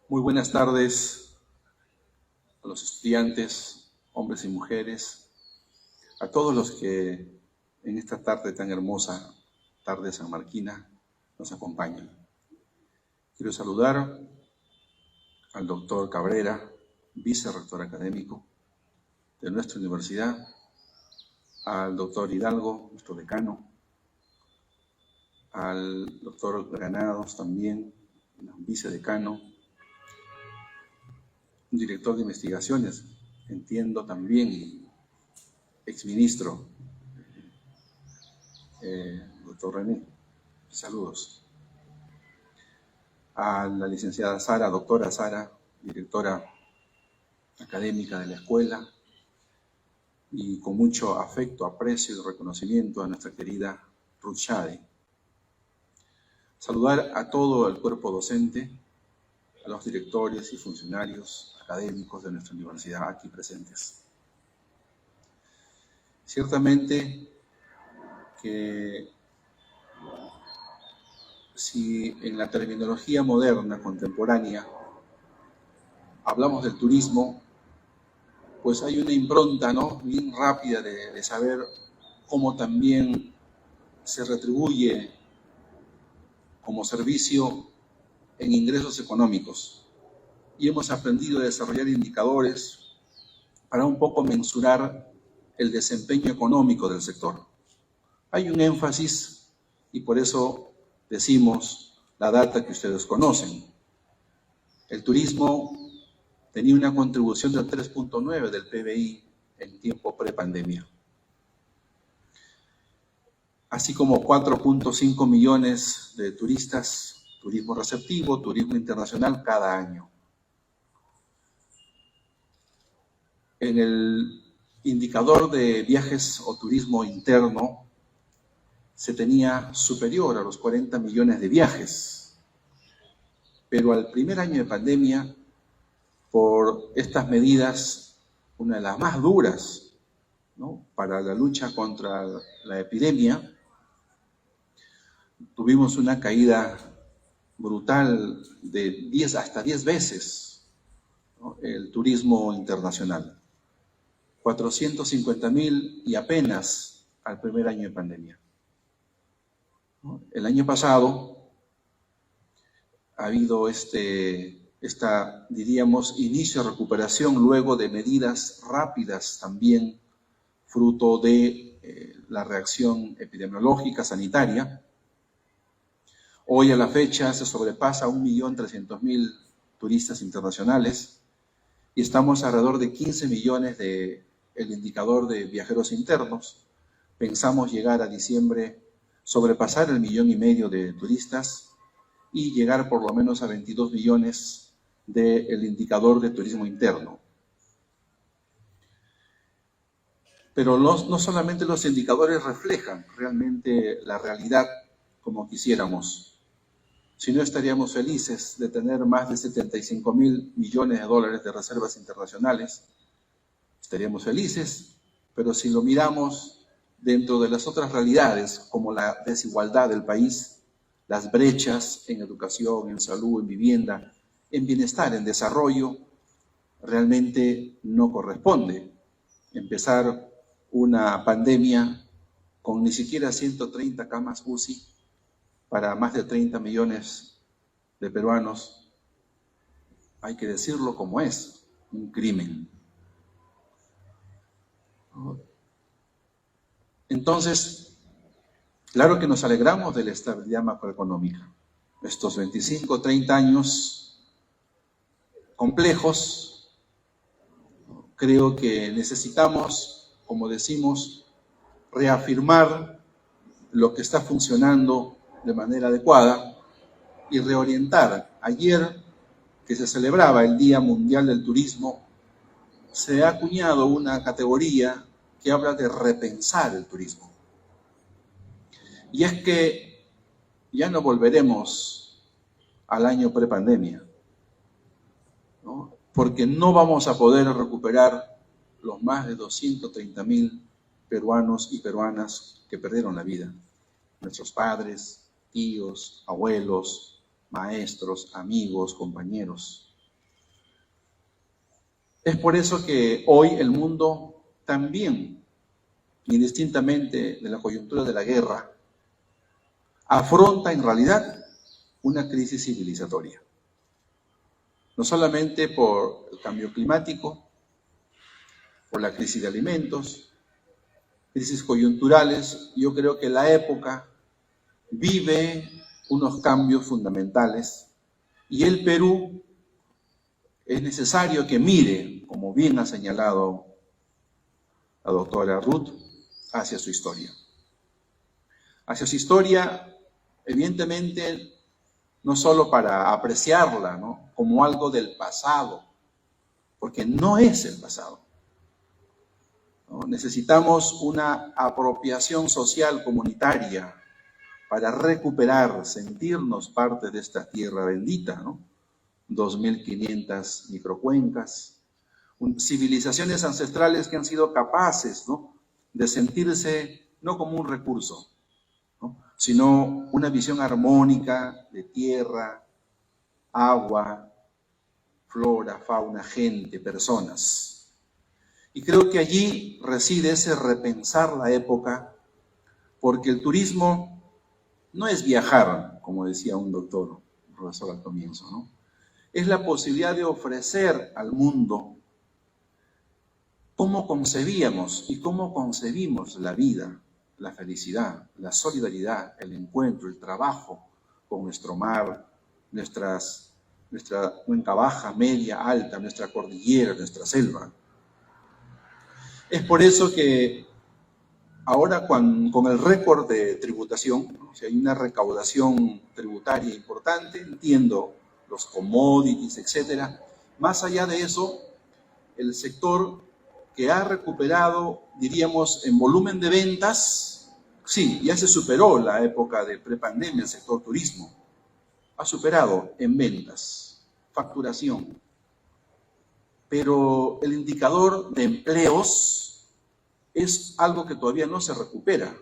Muy buenas tardes a los estudiantes, hombres y mujeres, a todos los que en esta tarde tan hermosa, tarde sanmarquina, nos acompañan. Quiero saludar al doctor Cabrera, vicerrector académico de nuestra universidad, al doctor Hidalgo, nuestro decano, al doctor Granados también, vicedecano, un director de investigaciones, entiendo también, y exministro, doctor René, saludos. A la licenciada Sara, doctora Sara, directora académica de la escuela, y con mucho afecto, aprecio y reconocimiento a nuestra querida Ruth Shade. Saludar a todo el cuerpo docente, a los directores y funcionarios académicos de nuestra universidad aquí presentes. Ciertamente que si en la terminología moderna, contemporánea, hablamos del turismo, pues hay una impronta, ¿no?, bien rápida de saber cómo también se retribuye como servicio en ingresos económicos. Y hemos aprendido a desarrollar indicadores para un poco mensurar el desempeño económico del sector. Hay un énfasis y por eso decimos la data que ustedes conocen. El turismo tenía una contribución del 3.9 del PBI en tiempo prepandemia, así como 4.5 millones de turistas, turismo receptivo, turismo internacional cada año. En el indicador de viajes o turismo interno se tenía superior a los 40 millones de viajes, pero al primer año de pandemia, por estas medidas, una de las más duras, ¿no?, para la lucha contra la epidemia, tuvimos una caída brutal de hasta 10 veces, ¿no?, el turismo internacional. 450,000 y apenas al primer año de pandemia, ¿no? El año pasado ha habido diríamos, inicio de recuperación luego de medidas rápidas también, fruto de la reacción epidemiológica sanitaria. Hoy a la fecha se sobrepasa 1.300.000 turistas internacionales y estamos alrededor de 15 millones del indicador de viajeros internos. Pensamos llegar a diciembre, sobrepasar el 1,5 millones de turistas y llegar por lo menos a 22 millones del indicador de turismo interno. Pero no solamente los indicadores reflejan realmente la realidad como quisiéramos, sino estaríamos felices de tener más de 75,000 millones de dólares de reservas internacionales. Estaríamos felices, pero si lo miramos dentro de las otras realidades, como la desigualdad del país, las brechas en educación, en salud, en vivienda, en bienestar, en desarrollo, realmente no corresponde empezar una pandemia con ni siquiera 130 camas UCI para más de 30 millones de peruanos. Hay que decirlo como es, un crimen. Entonces, claro que nos alegramos de la estabilidad macroeconómica. Estos 25, 30 años complejos, creo que necesitamos, como decimos, reafirmar lo que está funcionando de manera adecuada y reorientar. Ayer, que se celebraba el Día Mundial del Turismo, se ha acuñado una categoría que habla de repensar el turismo. Y es que ya no volveremos al año prepandemia, ¿no?, porque no vamos a poder recuperar los más de 230,000 peruanos y peruanas que perdieron la vida. Nuestros padres, tíos, abuelos, maestros, amigos, compañeros. Es por eso que hoy el mundo también, indistintamente de la coyuntura de la guerra, afronta en realidad una crisis civilizatoria. No solamente por el cambio climático, por la crisis de alimentos, crisis coyunturales. Yo creo que la época vive unos cambios fundamentales y el Perú es necesario que mire, como bien ha señalado la doctora Ruth, hacia su historia. Hacia su historia, evidentemente, no solo para apreciarla, ¿no?, como algo del pasado, porque no es el pasado, ¿no? Necesitamos una apropiación social comunitaria para recuperar, sentirnos parte de esta tierra bendita, ¿no? 2.500 microcuencas, civilizaciones ancestrales que han sido capaces, ¿no?, de sentirse no como un recurso, ¿no?, sino una visión armónica de tierra, agua, flora, fauna, gente, personas. Y creo que allí reside ese repensar la época, porque el turismo no es viajar, como decía un doctor, un profesor al comienzo, ¿no? Es la posibilidad de ofrecer al mundo cómo concebíamos y cómo concebimos la vida, la felicidad, la solidaridad, el encuentro, el trabajo con nuestro mar, nuestra cuenca baja, media, alta, nuestra cordillera, nuestra selva. Es por eso que ahora con el récord de tributación, ¿no?, si hay una recaudación tributaria importante, entiendo los commodities, etcétera. Más allá de eso, el sector que ha recuperado, diríamos, en volumen de ventas, sí, ya se superó la época de prepandemia, el sector turismo. Ha superado en ventas, facturación. Pero el indicador de empleos es algo que todavía no se recupera.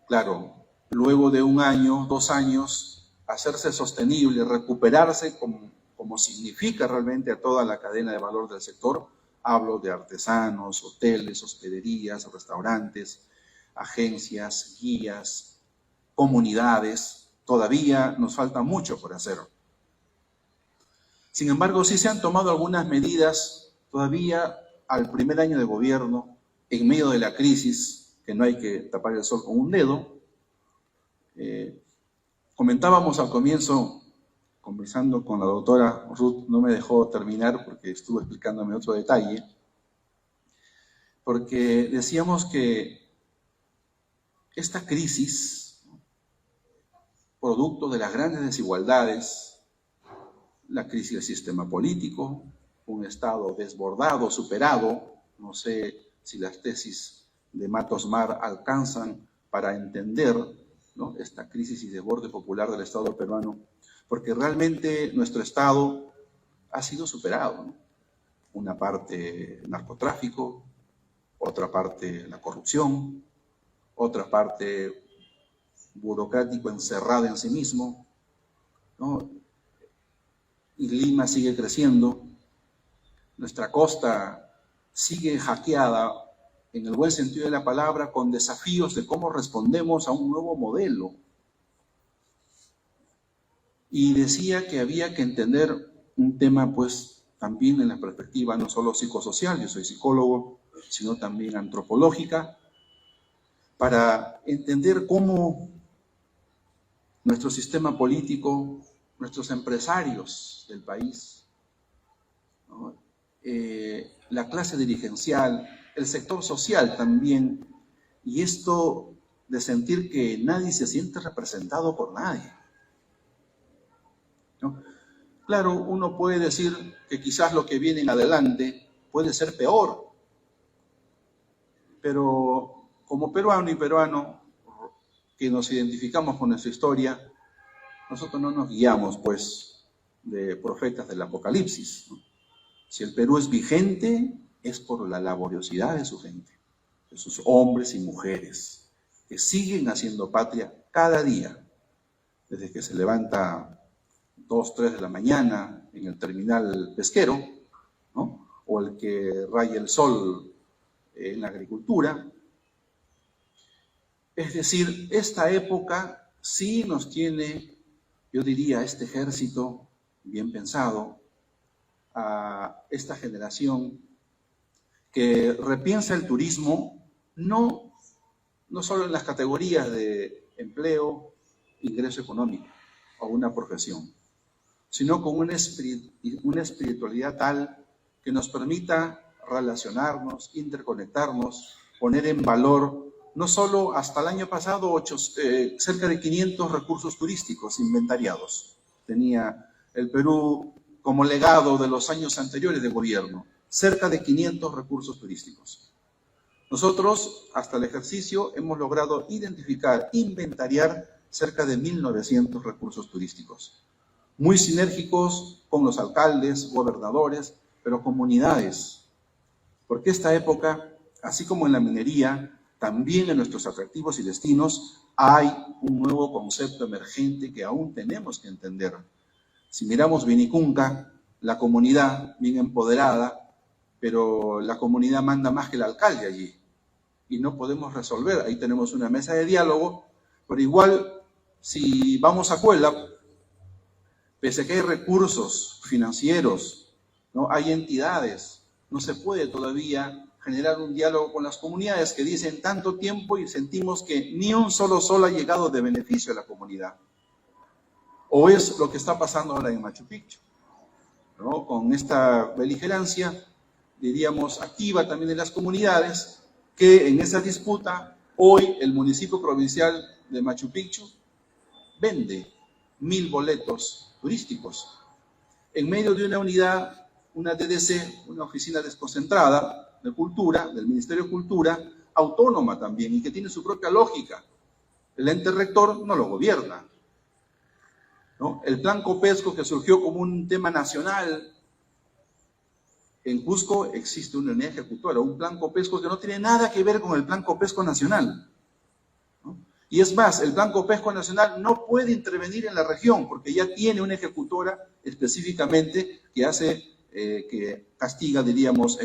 Claro, luego de 1 año, 2 años, hacerse sostenible, recuperarse como significa realmente a toda la cadena de valor del sector. Hablo de artesanos, hoteles, hospederías, restaurantes, agencias, guías, comunidades. Todavía nos falta mucho por hacer. Sin embargo, sí se han tomado algunas medidas todavía al primer año de gobierno, en medio de la crisis, que no hay que tapar el sol con un dedo. Comentábamos al comienzo, conversando con la doctora Ruth, no me dejó terminar porque estuvo explicándome otro detalle, porque decíamos que esta crisis, producto de las grandes desigualdades, la crisis del sistema político, un Estado desbordado, superado, no sé si las tesis de Matos Mar alcanzan para entender, ¿no?, esta crisis y desborde popular del Estado peruano, porque realmente nuestro Estado ha sido superado, ¿no? Una parte narcotráfico, otra parte la corrupción, otra parte burocrático encerrado en sí mismo, ¿no? Y Lima sigue creciendo, nuestra costa sigue hackeada, en el buen sentido de la palabra, con desafíos de cómo respondemos a un nuevo modelo. Y decía que había que entender un tema, pues, también en la perspectiva no solo psicosocial, yo soy psicólogo, sino también antropológica, para entender cómo nuestro sistema político, nuestros empresarios del país, ¿no?, la clase dirigencial, el sector social también, y esto de sentir que nadie se siente representado por nadie, ¿no? Claro, uno puede decir que quizás lo que viene en adelante puede ser peor, pero como peruano y peruano que nos identificamos con nuestra historia, nosotros no nos guiamos, pues, de profetas del Apocalipsis, ¿no? Si el Perú es vigente, es por la laboriosidad de su gente, de sus hombres y mujeres, que siguen haciendo patria cada día, desde que se levanta 2, 3 de la mañana en el terminal pesquero, o el que raya el sol en la agricultura. Es decir, esta época sí nos tiene, yo diría, este ejército bien pensado, a esta generación que repiensa el turismo no solo en las categorías de empleo, ingreso económico o una profesión, sino con una espiritualidad tal que nos permita relacionarnos, interconectarnos, poner en valor, no solo hasta el año pasado, cerca de 500 recursos turísticos inventariados. Tenía el Perú como legado de los años anteriores de gobierno, cerca de 500 recursos turísticos. Nosotros, hasta el ejercicio, hemos logrado identificar, inventariar cerca de 1.900 recursos turísticos, muy sinérgicos con los alcaldes, gobernadores, pero comunidades, porque esta época, así como en la minería, también en nuestros atractivos y destinos hay un nuevo concepto emergente que aún tenemos que entender. Si miramos Vinicunca, la comunidad bien empoderada, pero la comunidad manda más que el alcalde allí y no podemos resolver. Ahí tenemos una mesa de diálogo, pero igual si vamos a Cuela, pese a que hay recursos financieros, ¿no? Hay entidades, no se puede todavía generar un diálogo con las comunidades que dicen tanto tiempo y sentimos que ni un solo sol ha llegado de beneficio a la comunidad. O es lo que está pasando ahora en Machu Picchu, ¿no? Con esta beligerancia, diríamos, activa también de las comunidades, que en esa disputa, hoy el municipio provincial de Machu Picchu vende 1.000 boletos turísticos en medio de una unidad, una DDC, una oficina desconcentrada de cultura, del Ministerio de Cultura, autónoma también y que tiene su propia lógica. El ente rector no lo gobierna, ¿no? El plan Copesco, que surgió como un tema nacional, en Cusco existe una unidad ejecutora, un plan Copesco que no tiene nada que ver con el plan Copesco nacional, ¿no? Y es más, el plan Copesco nacional no puede intervenir en la región porque ya tiene una ejecutora específicamente que hace, que castiga, diríamos,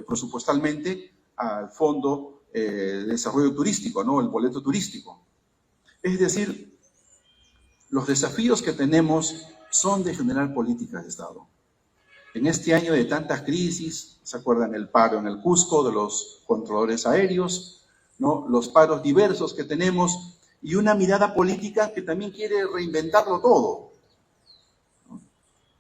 presupuestalmente al Fondo de Desarrollo Turístico, ¿no? El boleto turístico. Es decir, los desafíos que tenemos son de generar políticas de Estado. En este año de tantas crisis, ¿se acuerdan el paro en el Cusco de los controladores aéreos, ¿no? Los paros diversos que tenemos y una mirada política que también quiere reinventarlo todo, ¿no?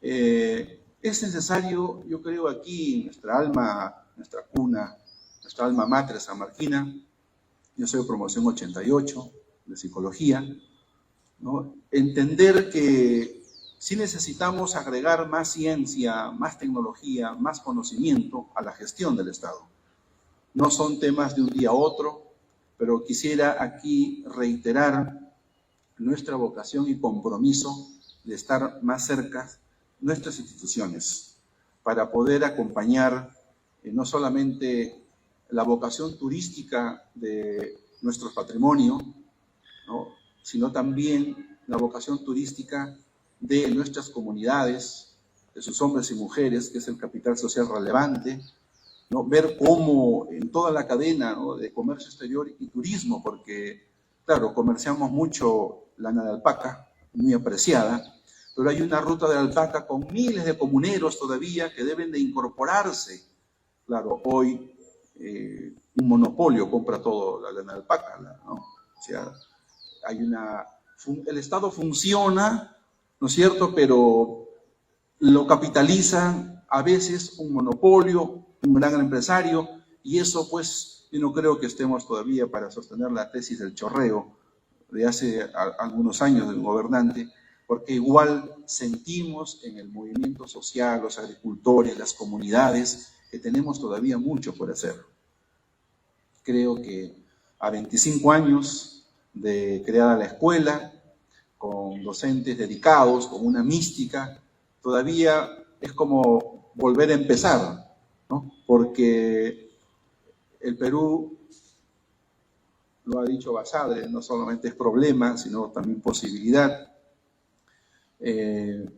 Es necesario, yo creo, aquí nuestra alma, nuestra cuna, nuestra alma mater sanmarquina. Yo soy de promoción 88 de psicología, ¿no? Entender que sí necesitamos agregar más ciencia, más tecnología, más conocimiento a la gestión del Estado. No son temas de un día a otro, pero quisiera aquí reiterar nuestra vocación y compromiso de estar más cerca de nuestras instituciones para poder acompañar no solamente la vocación turística de nuestro patrimonio, ¿no? Sino también la vocación turística de nuestras comunidades, de sus hombres y mujeres, que es el capital social relevante, ¿no? Ver cómo en toda la cadena, ¿no? De comercio exterior y turismo, porque, claro, comerciamos mucho lana de alpaca, muy apreciada, pero hay una ruta de alpaca con miles de comuneros todavía que deben de incorporarse. Claro, hoy un monopolio compra todo la lana de alpaca, ¿no? O sea, el Estado funciona, ¿no es cierto?, pero lo capitaliza a veces un monopolio, un gran empresario, y eso pues yo no creo que estemos todavía para sostener la tesis del chorreo de hace algunos años del gobernante, porque igual sentimos en el movimiento social, los agricultores, las comunidades, que tenemos todavía mucho por hacer. Creo que a 25 años de creada la escuela, con docentes dedicados, con una mística, todavía es como volver a empezar, ¿no? Porque el Perú, lo ha dicho Basadre, no solamente es problema, sino también posibilidad. En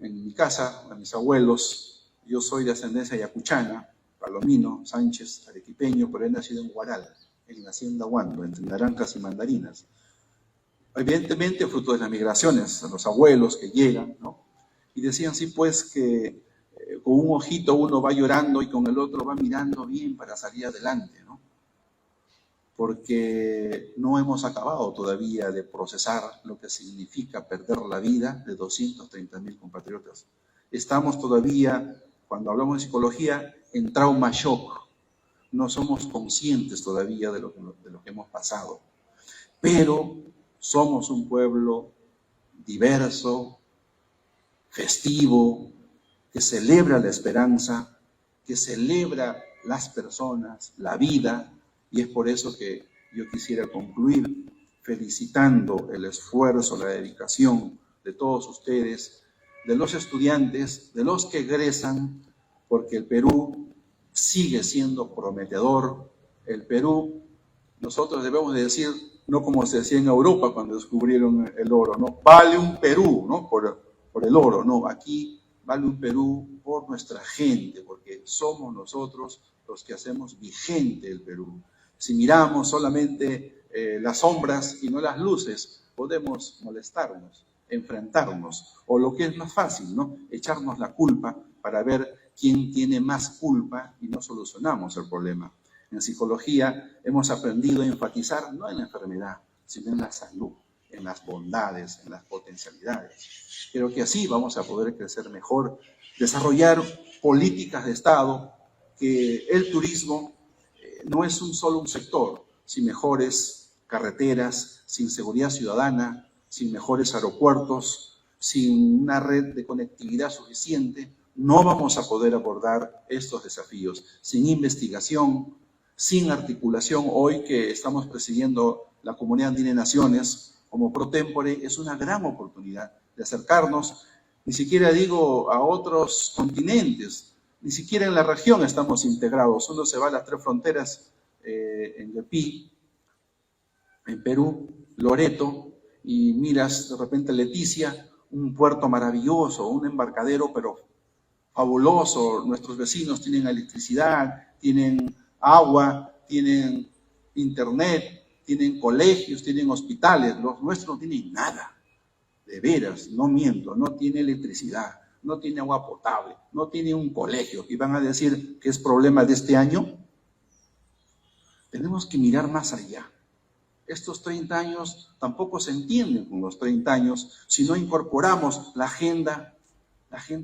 mi casa, a mis abuelos, Yo soy de ascendencia yacuchana, palomino, Sánchez, arequipeño, pero he nacido en Huaral, en la hacienda Huando, entre naranjas y mandarinas. Evidentemente, fruto de las migraciones, a los abuelos que llegan, ¿no? Y decían, sí, pues, que con un ojito uno va llorando y con el otro va mirando bien para salir adelante, ¿no? Porque no hemos acabado todavía de procesar lo que significa perder la vida de 230.000 compatriotas. Estamos todavía, cuando hablamos de psicología, en trauma shock. No somos conscientes todavía de lo que hemos pasado. Pero somos un pueblo diverso, festivo, que celebra la esperanza, que celebra las personas, la vida, y es por eso que yo quisiera concluir felicitando el esfuerzo, la dedicación de todos ustedes, de los estudiantes, de los que egresan, porque el Perú sigue siendo prometedor. El Perú, nosotros debemos de decir, no como se decía en Europa cuando descubrieron el oro, ¿no? Vale un Perú, ¿no? Por el oro, no. Aquí vale un Perú por nuestra gente, porque somos nosotros los que hacemos vigente el Perú. Si miramos solamente las sombras y no las luces, podemos molestarnos, enfrentarnos, o lo que es más fácil, ¿no? Echarnos la culpa para ver quién tiene más culpa y no solucionamos el problema. En psicología hemos aprendido a enfatizar no en la enfermedad, sino en la salud, en las bondades, en las potencialidades. Creo que así vamos a poder crecer mejor, desarrollar políticas de Estado, que el turismo no es solo un sector, sin mejores carreteras, sin seguridad ciudadana, sin mejores aeropuertos, sin una red de conectividad suficiente, no vamos a poder abordar estos desafíos. Sin investigación, sin articulación, hoy que estamos presidiendo la Comunidad Andina de Naciones como pro tempore, es una gran oportunidad de acercarnos, ni siquiera digo a otros continentes, ni siquiera en la región estamos integrados. Uno se va a las 3 fronteras, en Yepí, en Perú, Loreto, y miras de repente Leticia, un puerto maravilloso, un embarcadero, pero fabuloso. Nuestros vecinos tienen electricidad, tienen agua, tienen internet, tienen colegios, tienen hospitales. Los nuestros no tienen nada. De veras, no miento, no tiene electricidad, no tiene agua potable, no tiene un colegio. ¿Y van a decir que es problema de este año? Tenemos que mirar más allá. Estos 30 años tampoco se entienden con los 30 años si no incorporamos la agenda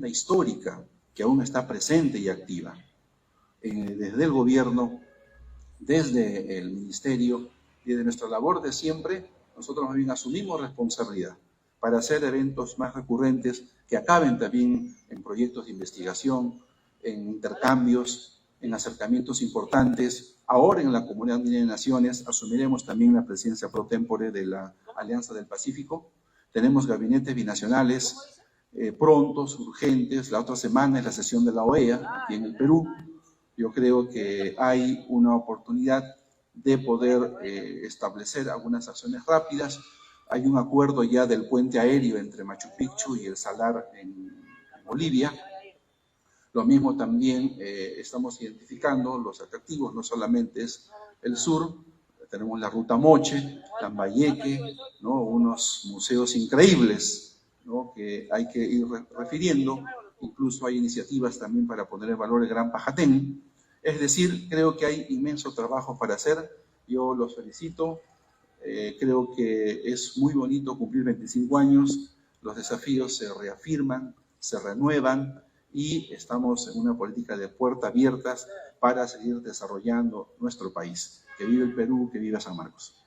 histórica que aún está presente y activa. Desde el gobierno, desde el ministerio y de nuestra labor de siempre, nosotros más bien asumimos responsabilidad para hacer eventos más recurrentes que acaben también en proyectos de investigación, en intercambios, en acercamientos importantes. Ahora en la Comunidad Andina de Naciones asumiremos también la presidencia pro tempore de la Alianza del Pacífico. Tenemos gabinetes binacionales prontos, urgentes. La otra semana es la sesión de la OEA aquí en el Perú. Yo creo que hay una oportunidad de poder establecer algunas acciones rápidas. Hay un acuerdo ya del puente aéreo entre Machu Picchu y el Salar en Bolivia. Lo mismo también estamos identificando los atractivos, no solamente es el sur, tenemos la Ruta Moche, Lambayeque, ¿no? Unos museos increíbles, ¿no? Que hay que ir refiriendo. Incluso hay iniciativas también para poner en valor el Gran Pajatén. Es decir, creo que hay inmenso trabajo para hacer. Yo los felicito. Creo que es muy bonito cumplir 25 años. Los desafíos se reafirman, se renuevan y estamos en una política de puertas abiertas para seguir desarrollando nuestro país. Que vive el Perú, que viva San Marcos.